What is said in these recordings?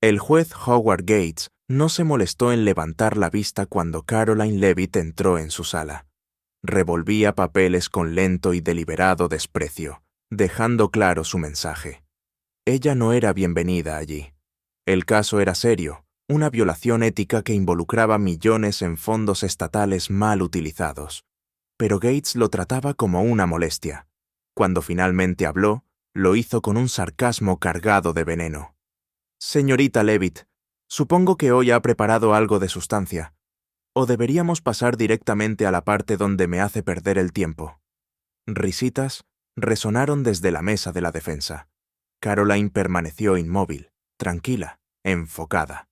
El juez Howard Gates no se molestó en levantar la vista cuando Caroline Leavitt entró en su sala. Revolvía papeles con lento y deliberado desprecio, dejando claro su mensaje. Ella no era bienvenida allí. El caso era serio, una violación ética que involucraba millones en fondos estatales mal utilizados. Pero Gates lo trataba como una molestia. Cuando finalmente habló, lo hizo con un sarcasmo cargado de veneno. Señorita Leavitt, supongo que hoy ha preparado algo de sustancia. ¿O deberíamos pasar directamente a la parte donde me hace perder el tiempo? Risitas resonaron desde la mesa de la defensa. Caroline permaneció inmóvil, tranquila, enfocada.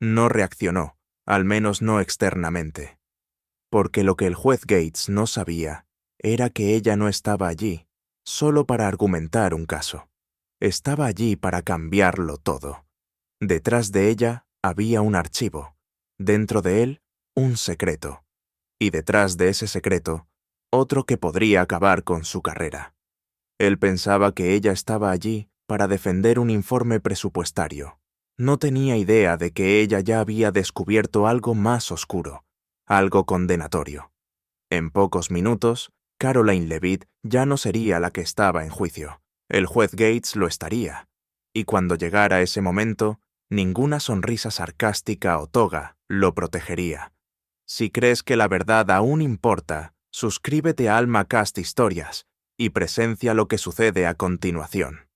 No reaccionó, al menos no externamente. Porque lo que el juez Gates no sabía era que ella no estaba allí solo para argumentar un caso. Estaba allí para cambiarlo todo. Detrás de ella había un archivo. Dentro de él, un secreto. Y detrás de ese secreto, otro que podría acabar con su carrera. Él pensaba que ella estaba allí para defender un informe presupuestario. No tenía idea de que ella ya había descubierto algo más oscuro, algo condenatorio. En pocos minutos, Caroline Leavitt ya no sería la que estaba en juicio. El juez Gates lo estaría. Y cuando llegara ese momento, ninguna sonrisa sarcástica o toga lo protegería. Si crees que la verdad aún importa, suscríbete a AlmaCast Historias y presencia lo que sucede a continuación.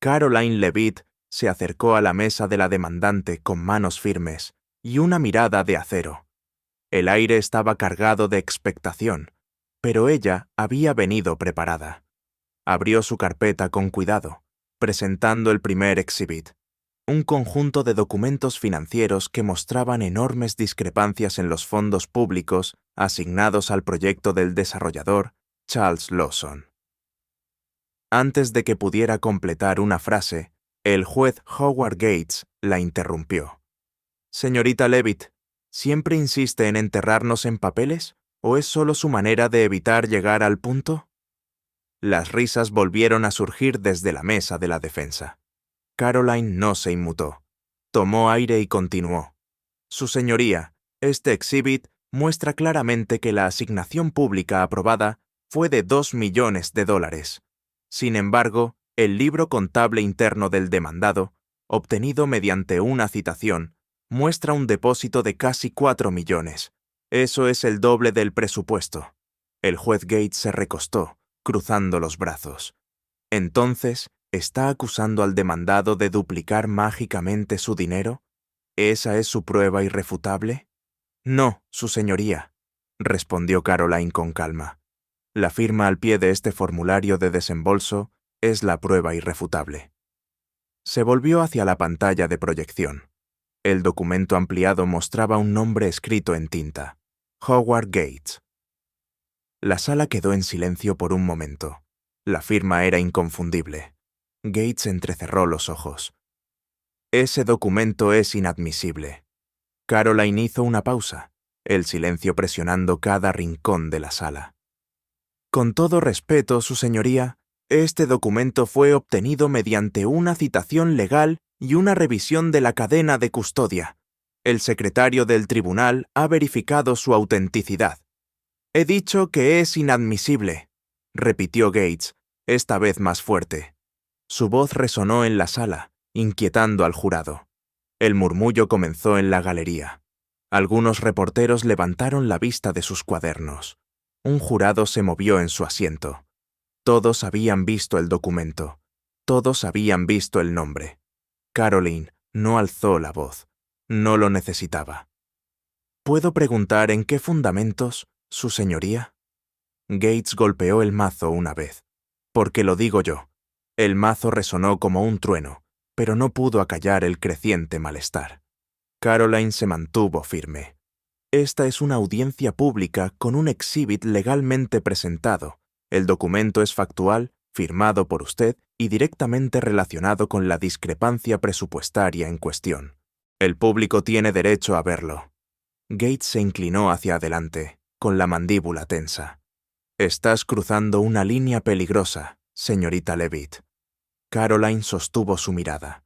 Caroline Leavitt se acercó a la mesa de la demandante con manos firmes y una mirada de acero. El aire estaba cargado de expectación, pero ella había venido preparada. Abrió su carpeta con cuidado, presentando el primer exhibit, un conjunto de documentos financieros que mostraban enormes discrepancias en los fondos públicos asignados al proyecto del desarrollador Charles Lawson. Antes de que pudiera completar una frase, el juez Howard Gates la interrumpió. Señorita Leavitt, ¿siempre insiste en enterrarnos en papeles o es solo su manera de evitar llegar al punto? Las risas volvieron a surgir desde la mesa de la defensa. Caroline no se inmutó. Tomó aire y continuó. Su señoría, este exhibit muestra claramente que la asignación pública aprobada fue de $2 millones. Sin embargo, el libro contable interno del demandado, obtenido mediante una citación, muestra un depósito de casi 4 millones. Eso es el doble del presupuesto. El juez Gates se recostó, cruzando los brazos. Entonces, ¿está acusando al demandado de duplicar mágicamente su dinero? ¿Esa es su prueba irrefutable? No, su señoría, respondió Caroline con calma. La firma al pie de este formulario de desembolso es la prueba irrefutable. Se volvió hacia la pantalla de proyección. El documento ampliado mostraba un nombre escrito en tinta: Howard Gates. La sala quedó en silencio por un momento. La firma era inconfundible. Gates entrecerró los ojos. Ese documento es inadmisible. Caroline hizo una pausa, el silencio presionando cada rincón de la sala. Con todo respeto, su señoría, este documento fue obtenido mediante una citación legal y una revisión de la cadena de custodia. El secretario del tribunal ha verificado su autenticidad. He dicho que es inadmisible, repitió Gates, esta vez más fuerte. Su voz resonó en la sala, inquietando al jurado. El murmullo comenzó en la galería. Algunos reporteros levantaron la vista de sus cuadernos. Un jurado se movió en su asiento. Todos habían visto el documento. Todos habían visto el nombre. Caroline no alzó la voz. No lo necesitaba. ¿Puedo preguntar en qué fundamentos, su señoría? Gates golpeó el mazo una vez. Porque lo digo yo. El mazo resonó como un trueno, pero no pudo acallar el creciente malestar. Caroline se mantuvo firme. Esta es una audiencia pública con un exhibit legalmente presentado. El documento es factual, firmado por usted y directamente relacionado con la discrepancia presupuestaria en cuestión. El público tiene derecho a verlo. Gates se inclinó hacia adelante, con la mandíbula tensa. Estás cruzando una línea peligrosa, señorita Leavitt. Caroline sostuvo su mirada.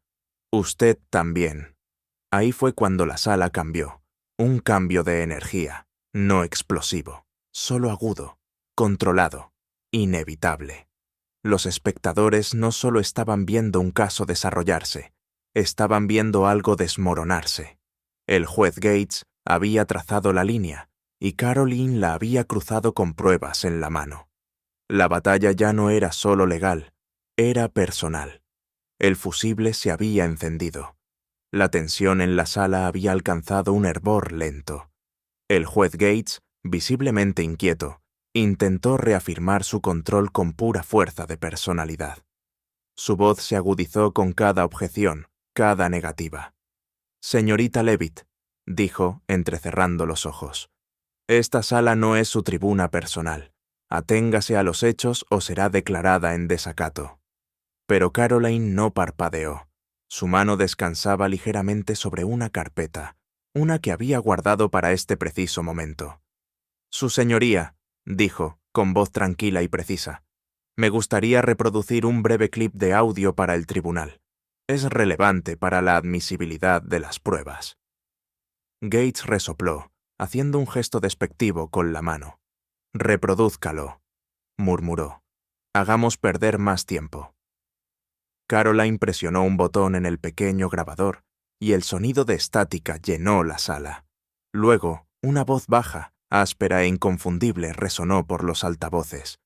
Usted también. Ahí fue cuando la sala cambió. Un cambio de energía, no explosivo, solo agudo, controlado, inevitable. Los espectadores no solo estaban viendo un caso desarrollarse, estaban viendo algo desmoronarse. El juez Gates había trazado la línea y Caroline la había cruzado con pruebas en la mano. La batalla ya no era solo legal, era personal. El fusible se había encendido. La tensión en la sala había alcanzado un hervor lento. El juez Gates, visiblemente inquieto, intentó reafirmar su control con pura fuerza de personalidad. Su voz se agudizó con cada objeción, cada negativa. «Señorita Leavitt», dijo, entrecerrando los ojos, «esta sala no es su tribuna personal. Aténgase a los hechos o será declarada en desacato». Pero Caroline no parpadeó. Su mano descansaba ligeramente sobre una carpeta, una que había guardado para este preciso momento. «Su señoría», dijo, con voz tranquila y precisa, «me gustaría reproducir un breve clip de audio para el tribunal. Es relevante para la admisibilidad de las pruebas». Gates resopló, haciendo un gesto despectivo con la mano. «Reprodúzcalo», murmuró. «Hagamos perder más tiempo». Caroline presionó un botón en el pequeño grabador y el sonido de estática llenó la sala. Luego, una voz baja, áspera e inconfundible resonó por los altavoces.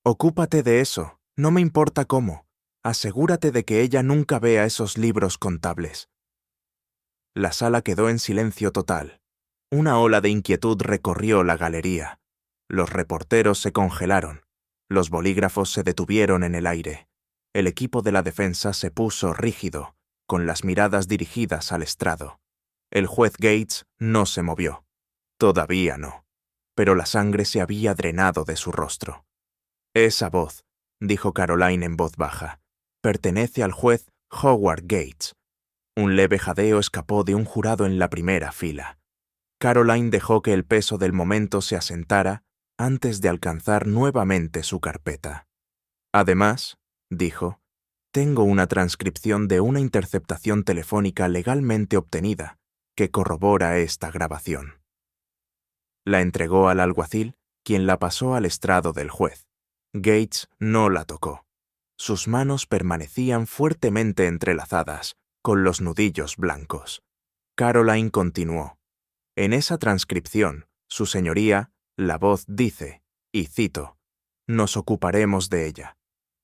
«Ocúpate de eso, no me importa cómo. Asegúrate de que ella nunca vea esos libros contables». La sala quedó en silencio total. Una ola de inquietud recorrió la galería. Los reporteros se congelaron. Los bolígrafos se detuvieron en el aire. El equipo de la defensa se puso rígido, con las miradas dirigidas al estrado. El juez Gates no se movió. Todavía no. Pero la sangre se había drenado de su rostro. «Esa voz», dijo Caroline en voz baja, «pertenece al juez Howard Gates». Un leve jadeo escapó de un jurado en la primera fila. Caroline dejó que el peso del momento se asentara antes de alcanzar nuevamente su carpeta. «Además», dijo, «tengo una transcripción de una interceptación telefónica legalmente obtenida que corrobora esta grabación». La entregó al alguacil, quien la pasó al estrado del juez. Gates no la tocó. Sus manos permanecían fuertemente entrelazadas, con los nudillos blancos. Caroline continuó. «En esa transcripción, su señoría, la voz dice, y cito, «Nos ocuparemos de ella».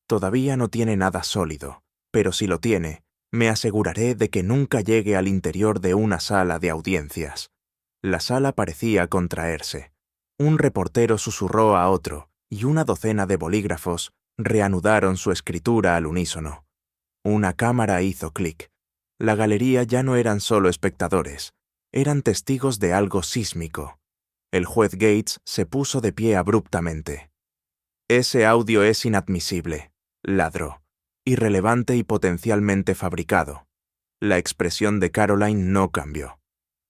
Todavía no tiene nada sólido, pero si lo tiene, me aseguraré de que nunca llegue al interior de una sala de audiencias. La sala parecía contraerse. Un reportero susurró a otro, y una docena de bolígrafos reanudaron su escritura al unísono. Una cámara hizo clic. La galería ya no eran solo espectadores, eran testigos de algo sísmico. El juez Gates se puso de pie abruptamente. «Ese audio es inadmisible», ladró, «irrelevante y potencialmente fabricado». La expresión de Caroline no cambió.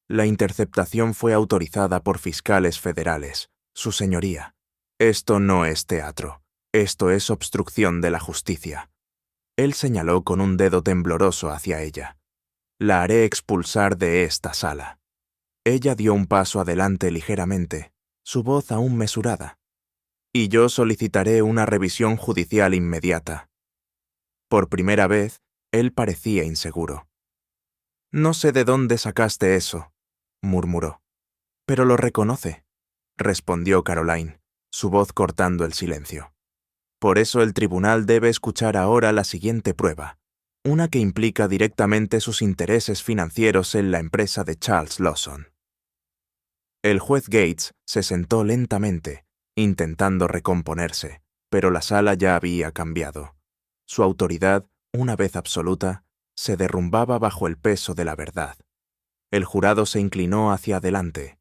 «La interceptación fue autorizada por fiscales federales, su señoría. Esto no es teatro, esto es obstrucción de la justicia». Él señaló con un dedo tembloroso hacia ella. «La haré expulsar de esta sala». Ella dio un paso adelante ligeramente, su voz aún mesurada. «Y yo solicitaré una revisión judicial inmediata». Por primera vez, él parecía inseguro. «No sé de dónde sacaste eso», murmuró. «Pero lo reconoce», respondió Caroline, su voz cortando el silencio. «Por eso el tribunal debe escuchar ahora la siguiente prueba, una que implica directamente sus intereses financieros en la empresa de Charles Lawson». El juez Gates se sentó lentamente, intentando recomponerse, pero la sala ya había cambiado. Su autoridad, una vez absoluta, se derrumbaba bajo el peso de la verdad. El jurado se inclinó hacia adelante.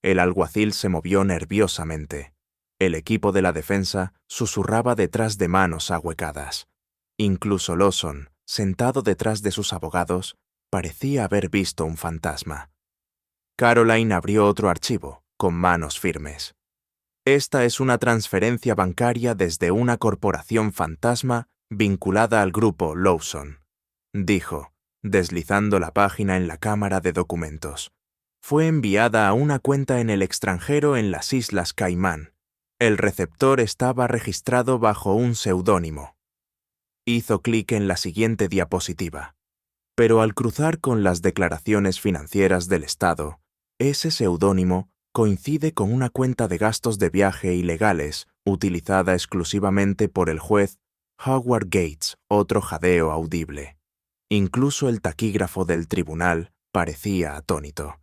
El alguacil se movió nerviosamente. El equipo de la defensa susurraba detrás de manos ahuecadas. Incluso Lawson, sentado detrás de sus abogados, parecía haber visto un fantasma. Caroline abrió otro archivo, con manos firmes. «Esta es una transferencia bancaria desde una corporación fantasma vinculada al grupo Lawson», dijo, deslizando la página en la cámara de documentos. Fue enviada a una cuenta en el extranjero en las Islas Caimán. El receptor estaba registrado bajo un seudónimo. Hizo clic en la siguiente diapositiva. Pero al cruzar con las declaraciones financieras del Estado, ese seudónimo coincide con una cuenta de gastos de viaje ilegales utilizada exclusivamente por el juez Howard Gates, otro jadeo audible. Incluso el taquígrafo del tribunal parecía atónito.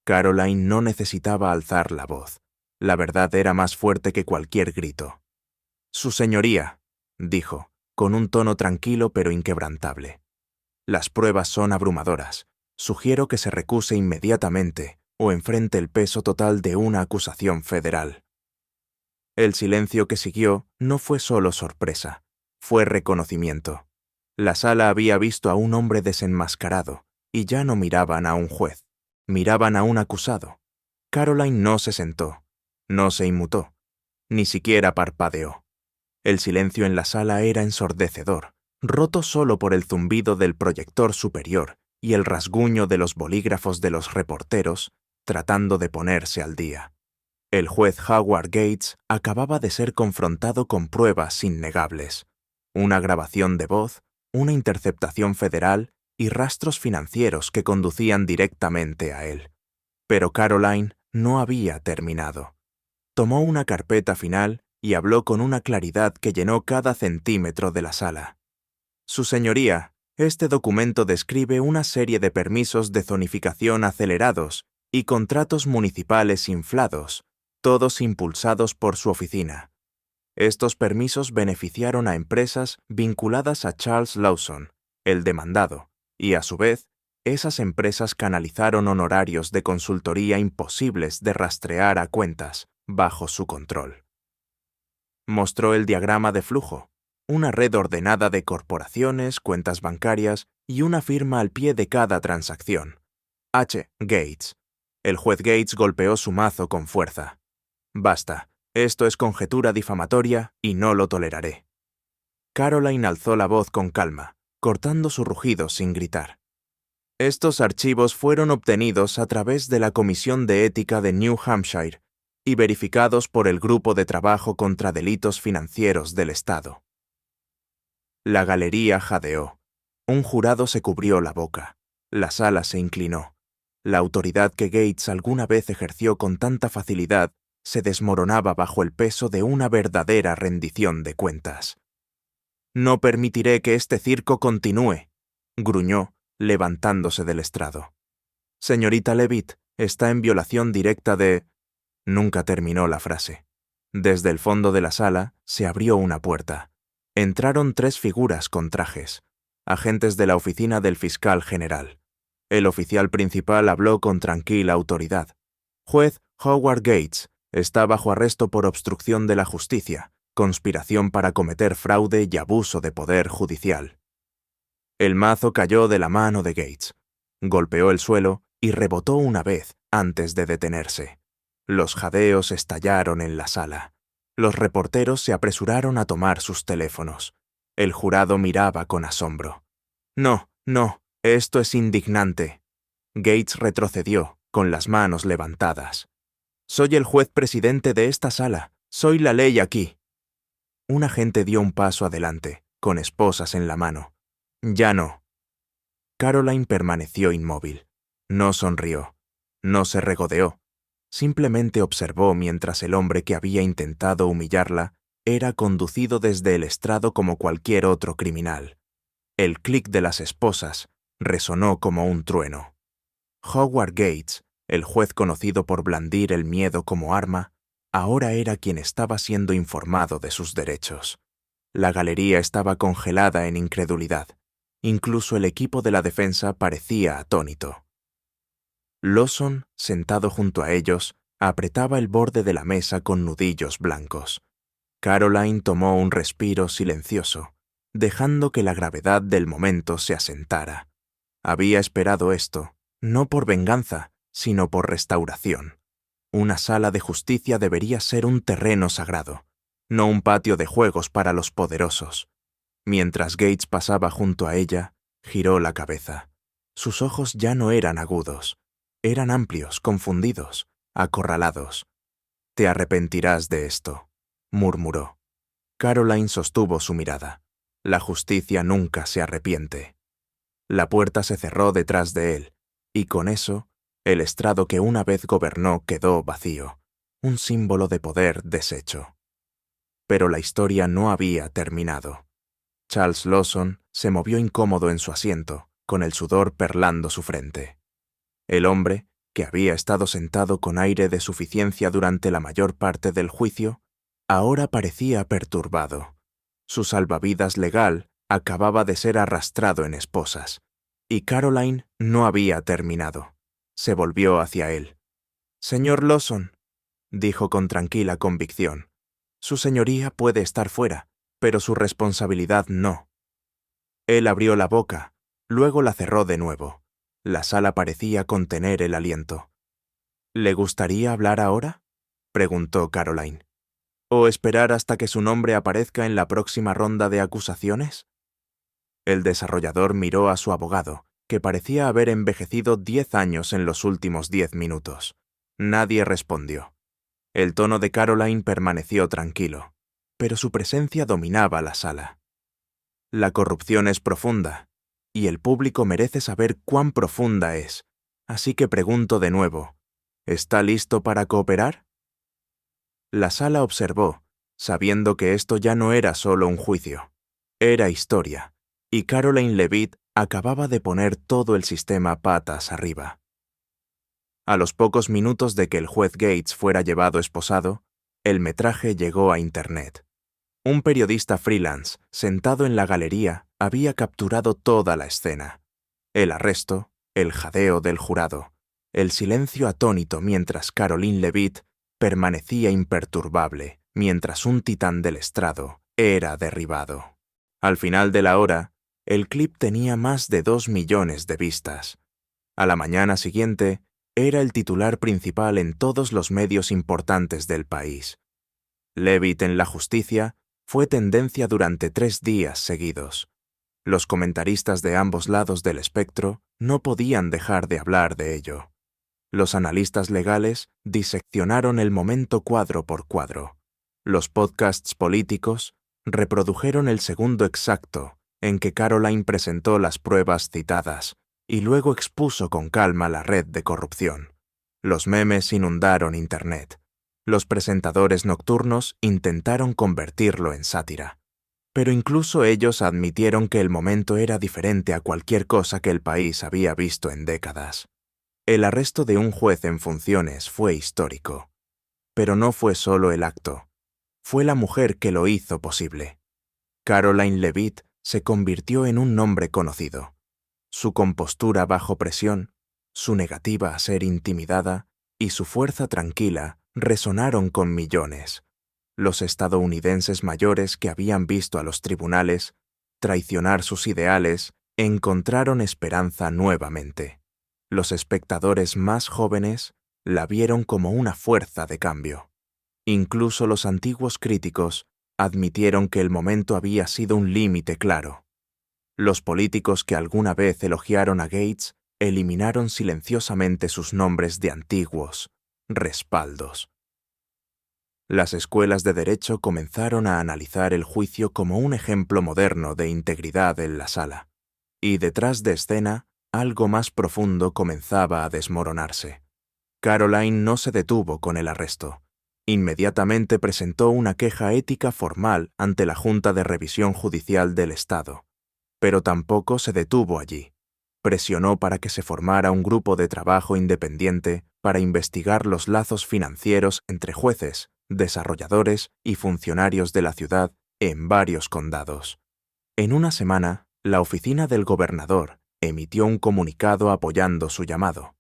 Caroline no necesitaba alzar la voz. La verdad era más fuerte que cualquier grito. «Su señoría», dijo, con un tono tranquilo pero inquebrantable. «Las pruebas son abrumadoras. Sugiero que se recuse inmediatamente o enfrente el peso total de una acusación federal». El silencio que siguió no fue solo sorpresa, fue reconocimiento. La sala había visto a un hombre desenmascarado y ya no miraban a un juez, miraban a un acusado. Caroline no se sentó, no se inmutó, ni siquiera parpadeó. El silencio en la sala era ensordecedor, roto solo por el zumbido del proyector superior y el rasguño de los bolígrafos de los reporteros tratando de ponerse al día. El juez Howard Gates acababa de ser confrontado con pruebas innegables. Una grabación de voz, una interceptación federal y rastros financieros que conducían directamente a él. Pero Caroline no había terminado. Tomó una carpeta final y habló con una claridad que llenó cada centímetro de la sala. «Su señoría, este documento describe una serie de permisos de zonificación acelerados y contratos municipales inflados, todos impulsados por su oficina. Estos permisos beneficiaron a empresas vinculadas a Charles Lawson, el demandado, y a su vez, esas empresas canalizaron honorarios de consultoría imposibles de rastrear a cuentas bajo su control». Mostró el diagrama de flujo, una red ordenada de corporaciones, cuentas bancarias y una firma al pie de cada transacción. H. Gates. El juez Gates golpeó su mazo con fuerza. «Basta, esto es conjetura difamatoria y no lo toleraré». Caroline alzó la voz con calma, cortando su rugido sin gritar. «Estos archivos fueron obtenidos a través de la Comisión de Ética de New Hampshire y verificados por el Grupo de Trabajo contra Delitos Financieros del Estado». La galería jadeó. Un jurado se cubrió la boca. La sala se inclinó. La autoridad que Gates alguna vez ejerció con tanta facilidad se desmoronaba bajo el peso de una verdadera rendición de cuentas. «No permitiré que este circo continúe», gruñó, levantándose del estrado. «Señorita Levitt está en violación directa de...». Nunca terminó la frase. Desde el fondo de la sala se abrió una puerta. Entraron 3 figuras con trajes, agentes de la oficina del fiscal general. El oficial principal habló con tranquila autoridad. «Juez Howard Gates está bajo arresto por obstrucción de la justicia, conspiración para cometer fraude y abuso de poder judicial». El mazo cayó de la mano de Gates, golpeó el suelo y rebotó una vez antes de detenerse. Los jadeos estallaron en la sala. Los reporteros se apresuraron a tomar sus teléfonos. El jurado miraba con asombro. «No, no, esto es indignante». Gates retrocedió, con las manos levantadas. «Soy el juez presidente de esta sala. Soy la ley aquí». Un agente dio un paso adelante, con esposas en la mano. «Ya no». Caroline permaneció inmóvil. No sonrió. No se regodeó. Simplemente observó mientras el hombre que había intentado humillarla era conducido desde el estrado como cualquier otro criminal. El clic de las esposas resonó como un trueno. Howard Gates, el juez conocido por blandir el miedo como arma, ahora era quien estaba siendo informado de sus derechos. La galería estaba congelada en incredulidad. Incluso el equipo de la defensa parecía atónito. Lawson, sentado junto a ellos, apretaba el borde de la mesa con nudillos blancos. Caroline tomó un respiro silencioso, dejando que la gravedad del momento se asentara. Había esperado esto, no por venganza, sino por restauración. Una sala de justicia debería ser un terreno sagrado, no un patio de juegos para los poderosos. Mientras Gates pasaba junto a ella, giró la cabeza. Sus ojos ya no eran agudos, eran amplios, confundidos, acorralados. «Te arrepentirás de esto», murmuró. Caroline sostuvo su mirada. La justicia nunca se arrepiente. La puerta se cerró detrás de él, y con eso, el estrado que una vez gobernó quedó vacío, un símbolo de poder deshecho. Pero la historia no había terminado. Charles Lawson se movió incómodo en su asiento, con el sudor perlando su frente. El hombre, que había estado sentado con aire de suficiencia durante la mayor parte del juicio, ahora parecía perturbado. Su salvavidas legal acababa de ser arrastrado en esposas, y Caroline no había terminado. Se volvió hacia él. «Señor Lawson», dijo con tranquila convicción, «su señoría puede estar fuera, pero su responsabilidad no». Él abrió la boca, luego la cerró de nuevo. La sala parecía contener el aliento. «¿Le gustaría hablar ahora?», preguntó Caroline. «¿O esperar hasta que su nombre aparezca en la próxima ronda de acusaciones?» El desarrollador miró a su abogado, que parecía haber envejecido 10 años en los últimos 10 minutos. Nadie respondió. El tono de Caroline permaneció tranquilo, pero su presencia dominaba la sala. «La corrupción es profunda, y el público merece saber cuán profunda es, así que pregunto de nuevo, ¿está listo para cooperar?» La sala observó, sabiendo que esto ya no era solo un juicio, era historia, y Caroline Leavitt acababa de poner todo el sistema patas arriba. A los pocos minutos de que el juez Gates fuera llevado esposado, el metraje llegó a Internet. Un periodista freelance, sentado en la galería, había capturado toda la escena. El arresto, el jadeo del jurado, el silencio atónito mientras Caroline Leavitt permanecía imperturbable, mientras un titán del estrado era derribado. Al final de la hora, el clip tenía más de 2 millones de vistas. A la mañana siguiente, era el titular principal en todos los medios importantes del país. Leavitt en la justicia fue tendencia durante 3 días seguidos. Los comentaristas de ambos lados del espectro no podían dejar de hablar de ello. Los analistas legales diseccionaron el momento cuadro por cuadro. Los podcasts políticos reprodujeron el segundo exacto en que Caroline presentó las pruebas citadas y luego expuso con calma la red de corrupción. Los memes inundaron Internet. Los presentadores nocturnos intentaron convertirlo en sátira. Pero incluso ellos admitieron que el momento era diferente a cualquier cosa que el país había visto en décadas. El arresto de un juez en funciones fue histórico. Pero no fue solo el acto. Fue la mujer que lo hizo posible. Caroline Leavitt se convirtió en un nombre conocido. Su compostura bajo presión, su negativa a ser intimidada y su fuerza tranquila resonaron con millones. Los estadounidenses mayores que habían visto a los tribunales traicionar sus ideales encontraron esperanza nuevamente. Los espectadores más jóvenes la vieron como una fuerza de cambio. Incluso los antiguos críticos admitieron que el momento había sido un límite claro. Los políticos que alguna vez elogiaron a Gates eliminaron silenciosamente sus nombres de antiguos respaldos. Las escuelas de derecho comenzaron a analizar el juicio como un ejemplo moderno de integridad en la sala, y detrás de escena, algo más profundo comenzaba a desmoronarse. Caroline no se detuvo con el arresto. Inmediatamente presentó una queja ética formal ante la Junta de Revisión Judicial del Estado, pero tampoco se detuvo allí. Presionó para que se formara un grupo de trabajo independiente para investigar los lazos financieros entre jueces, desarrolladores y funcionarios de la ciudad en varios condados. En una semana, la oficina del gobernador emitió un comunicado apoyando su llamado.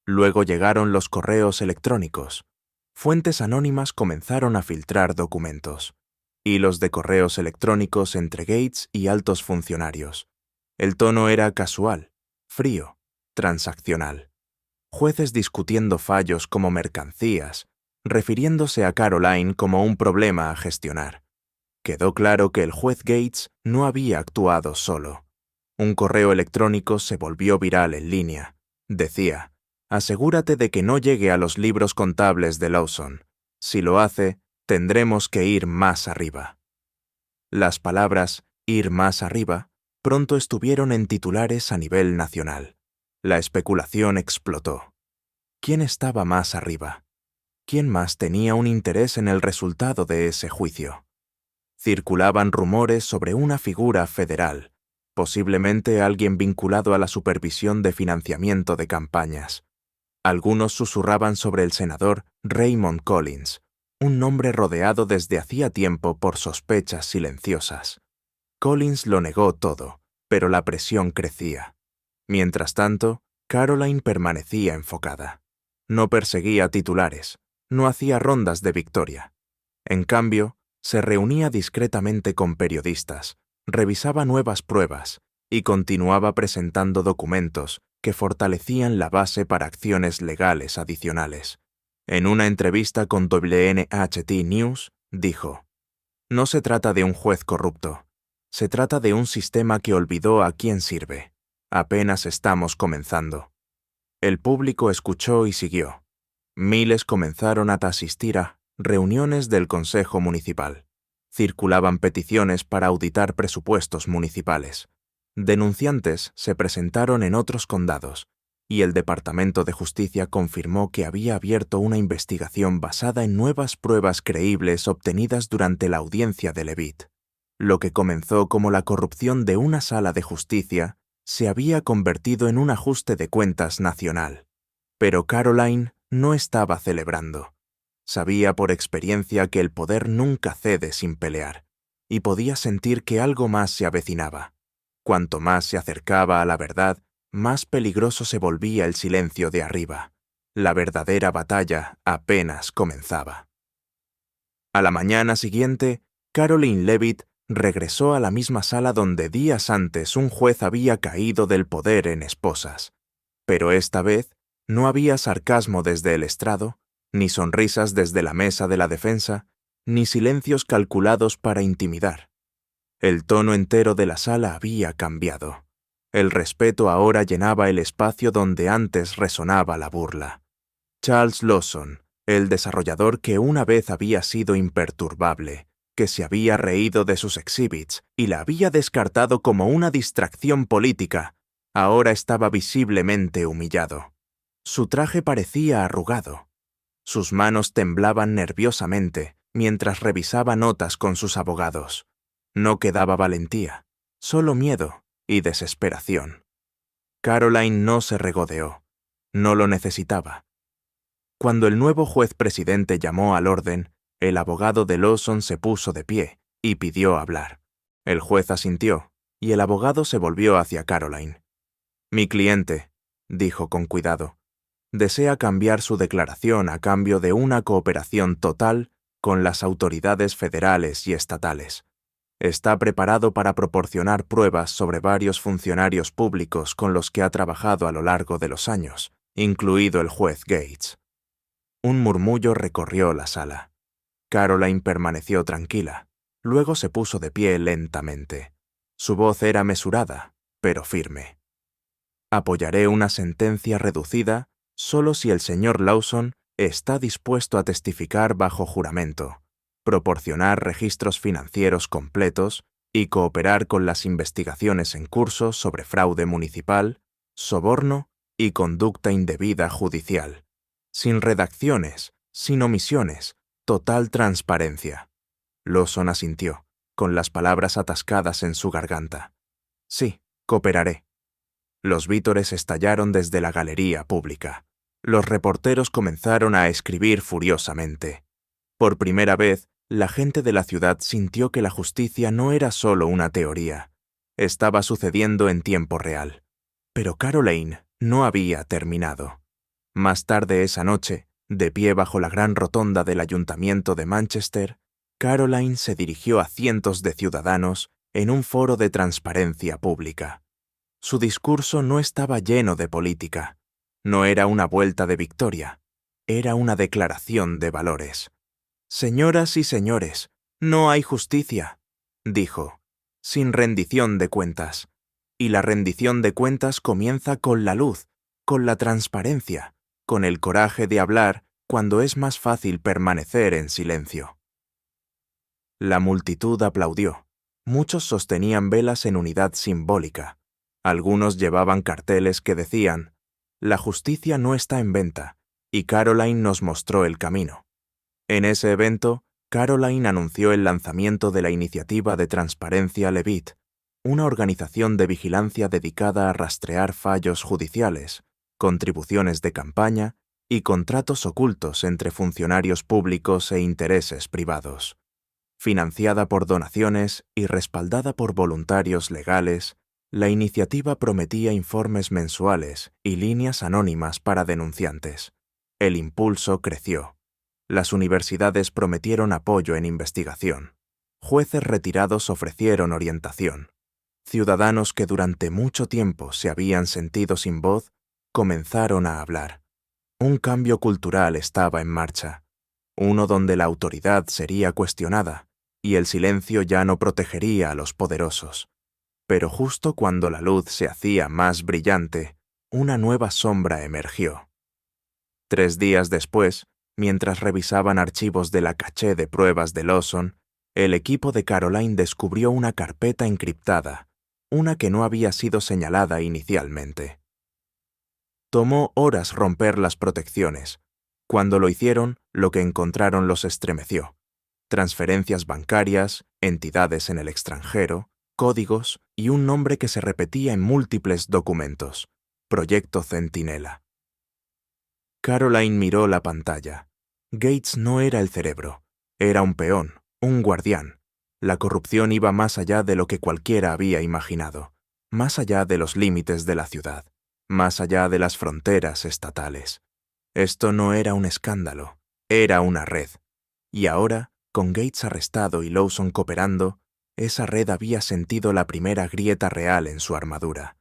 Luego llegaron los correos electrónicos. Fuentes anónimas comenzaron a filtrar documentos. Hilos de correos electrónicos entre Gates y altos funcionarios. El tono era casual, frío, transaccional. Jueces discutiendo fallos como mercancías, refiriéndose a Caroline como un problema a gestionar. Quedó claro que el juez Gates no había actuado solo. Un correo electrónico se volvió viral en línea. Decía: asegúrate de que no llegue a los libros contables de Lawson. Si lo hace, tendremos que ir más arriba. Las palabras «ir más arriba» pronto estuvieron en titulares a nivel nacional. La especulación explotó. ¿Quién estaba más arriba? ¿Quién más tenía un interés en el resultado de ese juicio? Circulaban rumores sobre una figura federal, posiblemente alguien vinculado a la supervisión de financiamiento de campañas. Algunos susurraban sobre el senador Raymond Collins, un nombre rodeado desde hacía tiempo por sospechas silenciosas. Collins lo negó todo, pero la presión crecía. Mientras tanto, Caroline permanecía enfocada. No perseguía titulares, no hacía rondas de victoria. En cambio, se reunía discretamente con periodistas, revisaba nuevas pruebas y continuaba presentando documentos que fortalecían la base para acciones legales adicionales. En una entrevista con WNHT News, dijo: no se trata de un juez corrupto, se trata de un sistema que olvidó a quién sirve. Apenas estamos comenzando. El público escuchó y siguió. Miles comenzaron a asistir a reuniones del Consejo Municipal. Circulaban peticiones para auditar presupuestos municipales. Denunciantes se presentaron en otros condados, y el Departamento de Justicia confirmó que había abierto una investigación basada en nuevas pruebas creíbles obtenidas durante la audiencia de Levitt. Lo que comenzó como la corrupción de una sala de justicia se había convertido en un ajuste de cuentas nacional. Pero Caroline no estaba celebrando. Sabía por experiencia que el poder nunca cede sin pelear, y podía sentir que algo más se avecinaba. Cuanto más se acercaba a la verdad, más peligroso se volvía el silencio de arriba. La verdadera batalla apenas comenzaba. A la mañana siguiente, Caroline Levitt regresó a la misma sala donde días antes un juez había caído del poder en esposas. Pero esta vez no había sarcasmo desde el estrado, ni sonrisas desde la mesa de la defensa, ni silencios calculados para intimidar. El tono entero de la sala había cambiado. El respeto ahora llenaba el espacio donde antes resonaba la burla. Charles Lawson, el desarrollador que una vez había sido imperturbable, que se había reído de sus exhibits y la había descartado como una distracción política, ahora estaba visiblemente humillado. Su traje parecía arrugado. Sus manos temblaban nerviosamente mientras revisaba notas con sus abogados. No quedaba valentía, solo miedo y desesperación. Caroline no se regodeó. No lo necesitaba. Cuando el nuevo juez presidente llamó al orden, el abogado de Lawson se puso de pie y pidió hablar. El juez asintió, y el abogado se volvió hacia Caroline. «Mi cliente», dijo con cuidado, «desea cambiar su declaración a cambio de una cooperación total con las autoridades federales y estatales. Está preparado para proporcionar pruebas sobre varios funcionarios públicos con los que ha trabajado a lo largo de los años, incluido el juez Gates». Un murmullo recorrió la sala. Caroline permaneció tranquila. Luego se puso de pie lentamente. Su voz era mesurada, pero firme. «Apoyaré una sentencia reducida solo si el señor Lawson está dispuesto a testificar bajo juramento, proporcionar registros financieros completos y cooperar con las investigaciones en curso sobre fraude municipal, soborno y conducta indebida judicial. Sin redacciones, sin omisiones, total transparencia». Lawson asintió, con las palabras atascadas en su garganta. «Sí, cooperaré». Los vítores estallaron desde la galería pública. Los reporteros comenzaron a escribir furiosamente. Por primera vez, la gente de la ciudad sintió que la justicia no era solo una teoría. Estaba sucediendo en tiempo real. Pero Caroline no había terminado. Más tarde esa noche, de pie bajo la gran rotonda del Ayuntamiento de Manchester, Caroline se dirigió a cientos de ciudadanos en un foro de transparencia pública. Su discurso no estaba lleno de política. No era una vuelta de victoria. Era una declaración de valores. «Señoras y señores, no hay justicia», dijo, «sin rendición de cuentas. Y la rendición de cuentas comienza con la luz, con la transparencia, con el coraje de hablar cuando es más fácil permanecer en silencio. La multitud aplaudió. Muchos sostenían velas en unidad simbólica. Algunos llevaban carteles que decían: «La justicia no está en venta», y Caroline nos mostró el camino. En ese evento, Caroline anunció el lanzamiento de la iniciativa de transparencia Levitt, una organización de vigilancia dedicada a rastrear fallos judiciales, contribuciones de campaña y contratos ocultos entre funcionarios públicos e intereses privados. Financiada por donaciones y respaldada por voluntarios legales, la iniciativa prometía informes mensuales y líneas anónimas para denunciantes. El impulso creció. Las universidades prometieron apoyo en investigación. Jueces retirados ofrecieron orientación. Ciudadanos que durante mucho tiempo se habían sentido sin voz comenzaron a hablar. Un cambio cultural estaba en marcha, uno donde la autoridad sería cuestionada y el silencio ya no protegería a los poderosos. Pero justo cuando la luz se hacía más brillante, una nueva sombra emergió. 3 días después, mientras revisaban archivos de la caché de pruebas de Lawson, el equipo de Caroline descubrió una carpeta encriptada, una que no había sido señalada inicialmente. Tomó horas romper las protecciones. Cuando lo hicieron, lo que encontraron los estremeció. Transferencias bancarias, entidades en el extranjero, códigos y un nombre que se repetía en múltiples documentos: Proyecto Centinela. Caroline miró la pantalla. Gates no era el cerebro, era un peón, un guardián. La corrupción iba más allá de lo que cualquiera había imaginado, más allá de los límites de la ciudad, más allá de las fronteras estatales. Esto no era un escándalo, era una red. Y ahora, con Gates arrestado y Lawson cooperando, esa red había sentido la primera grieta real en su armadura.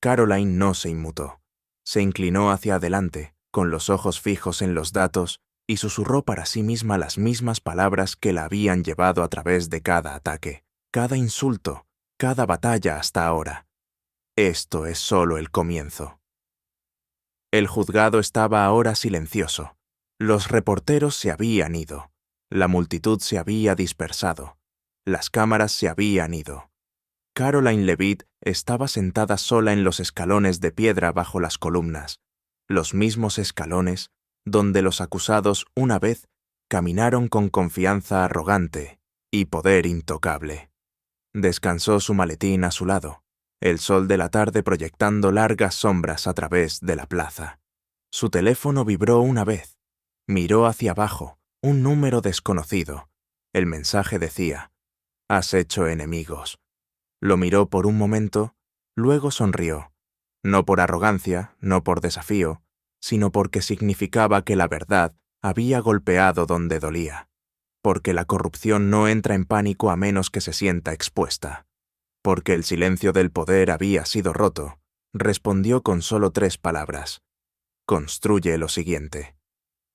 Caroline no se inmutó. Se inclinó hacia adelante, con los ojos fijos en los datos, y susurró para sí misma las mismas palabras que la habían llevado a través de cada ataque, cada insulto, cada batalla hasta ahora. Esto es solo el comienzo. El juzgado estaba ahora silencioso. Los reporteros se habían ido. La multitud se había dispersado. Las cámaras se habían ido. Caroline Levitt estaba sentada sola en los escalones de piedra bajo las columnas, los mismos escalones donde los acusados una vez caminaron con confianza arrogante y poder intocable. Descansó su maletín a su lado, el sol de la tarde proyectando largas sombras a través de la plaza. Su teléfono vibró una vez. Miró hacia abajo, un número desconocido. El mensaje decía: «Has hecho enemigos». Lo miró por un momento, luego sonrió. No por arrogancia, no por desafío, sino porque significaba que la verdad había golpeado donde dolía. Porque la corrupción no entra en pánico a menos que se sienta expuesta. Porque el silencio del poder había sido roto, respondió con solo 3 palabras: «Construye lo siguiente».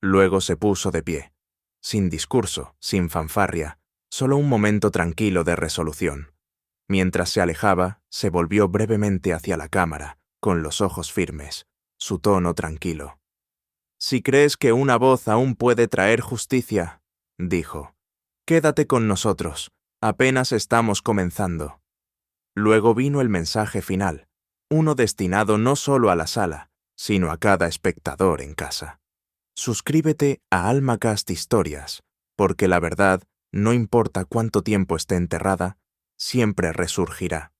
Luego se puso de pie, sin discurso, sin fanfarria, solo un momento tranquilo de resolución. Mientras se alejaba, se volvió brevemente hacia la cámara, con los ojos firmes, su tono tranquilo. «Si crees que una voz aún puede traer justicia», dijo, «quédate con nosotros, apenas estamos comenzando». Luego vino el mensaje final, uno destinado no solo a la sala, sino a cada espectador en casa. Suscríbete a Almacast Historias, porque la verdad, no importa cuánto tiempo esté enterrada, siempre resurgirá.